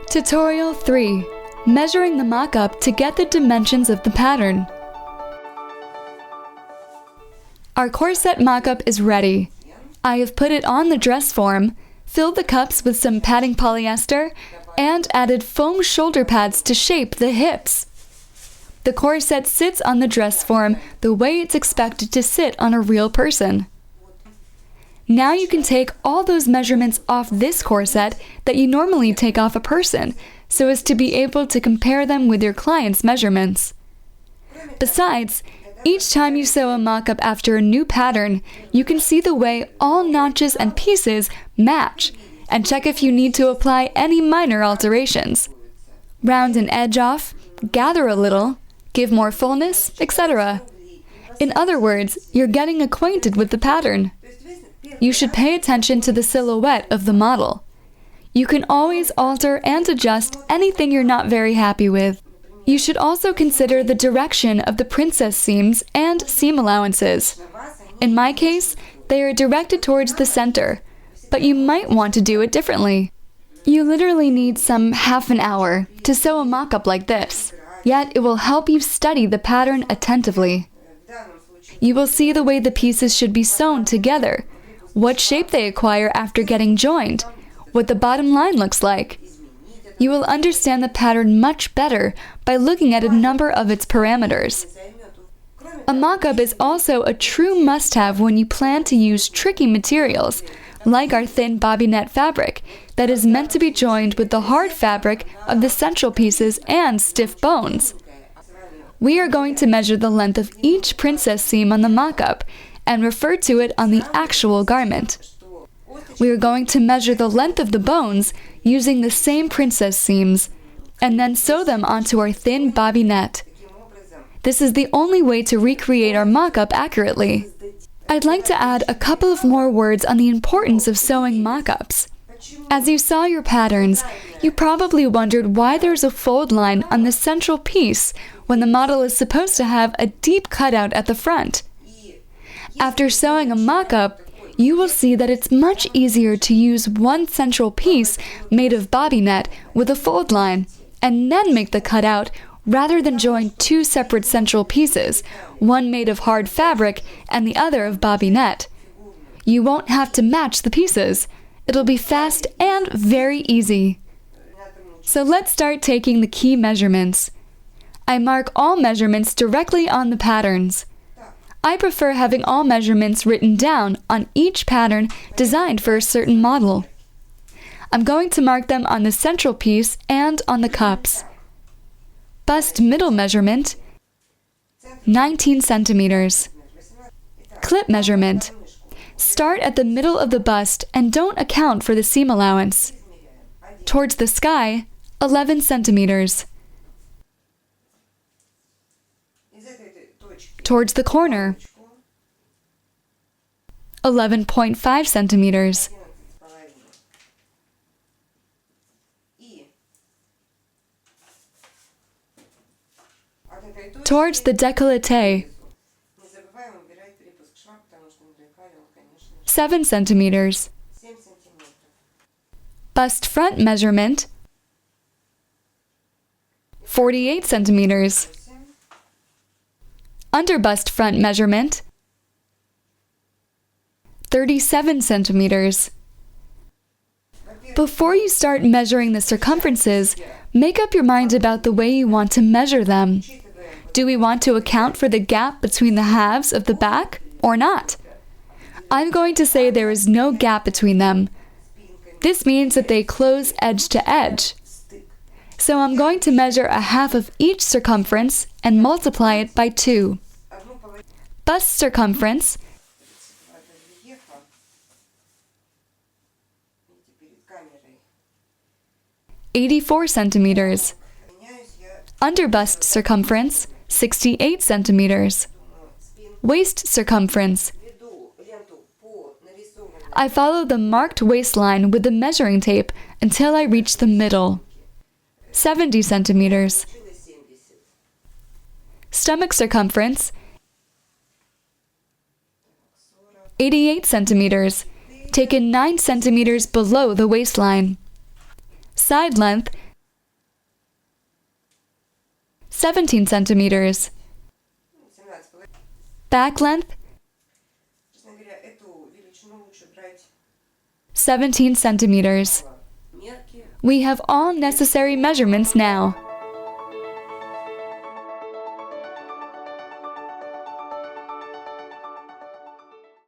Tutorial 3. Measuring the mock-up to get the dimensions of the pattern. Our corset mock-up is ready. I have put it on the dress form, filled the cups with some padding polyester, and added foam shoulder pads to shape the hips. The corset sits on the dress form the way it's expected to sit on a real person. Now you can take all those measurements off this corset that you normally take off a person, so as to be able to compare them with your client's measurements. Besides, each time you sew a mock-up after a new pattern, you can see the way all notches and pieces match, and check if you need to apply any minor alterations. Round an edge off, gather a little, give more fullness, etc. In other words, you're getting acquainted with the pattern. You should pay attention to the silhouette of the model. You can always alter and adjust anything you're not very happy with. You should also consider the direction of the princess seams and seam allowances. In my case, they are directed towards the center, but you might want to do it differently. You literally need some half an hour to sew a mock-up like this, yet it will help you study the pattern attentively. You will see the way the pieces should be sewn together, what shape they acquire after getting joined, what the bottom line looks like. You will understand the pattern much better by looking at a number of its parameters. A mock-up is also a true must-have when you plan to use tricky materials, like our thin bobinette fabric, that is meant to be joined with the hard fabric of the central pieces and stiff bones. We are going to measure the length of each princess seam on the mock-up and refer to it on the actual garment. We are going to measure the length of the bones using the same princess seams, and then sew them onto our thin bobinette. This is the only way to recreate our mock-up accurately. I'd like to add a couple of more words on the importance of sewing mock-ups. As you saw your patterns, you probably wondered why there's a fold line on the central piece when the model is supposed to have a deep cutout at the front. After sewing a mock-up, you will see that it's much easier to use one central piece made of bobinette with a fold line, and then make the cutout rather than join two separate central pieces, one made of hard fabric and the other of bobinette. You won't have to match the pieces. It'll be fast and very easy. So let's start taking the key measurements. I mark all measurements directly on the patterns. I prefer having all measurements written down on each pattern designed for a certain model. I'm going to mark them on the central piece and on the cups. Bust middle measurement, 19 centimeters. Clip measurement. Start at the middle of the bust and don't account for the seam allowance. Towards the sky, 11 centimeters. Towards the corner, 11.5 centimeters. Towards the décolleté, 7 centimeters. Bust front measurement, 48 centimeters. Under bust front measurement, 37 centimeters. Before you start measuring the circumferences, make up your mind about the way you want to measure them. Do we want to account for the gap between the halves of the back or not? I'm going to say there is no gap between them. This means that they close edge to edge. So I'm going to measure a half of each circumference and multiply it by 2. Bust circumference, 84 centimeters. Under bust circumference, 68 centimeters. Waist circumference. I follow the marked waistline with the measuring tape until I reach the middle, 70 centimeters. Stomach circumference, 88 centimeters, taken 9 centimeters below the waistline. Side length, 17 centimeters. Back length, 17 centimeters. We have all necessary measurements now.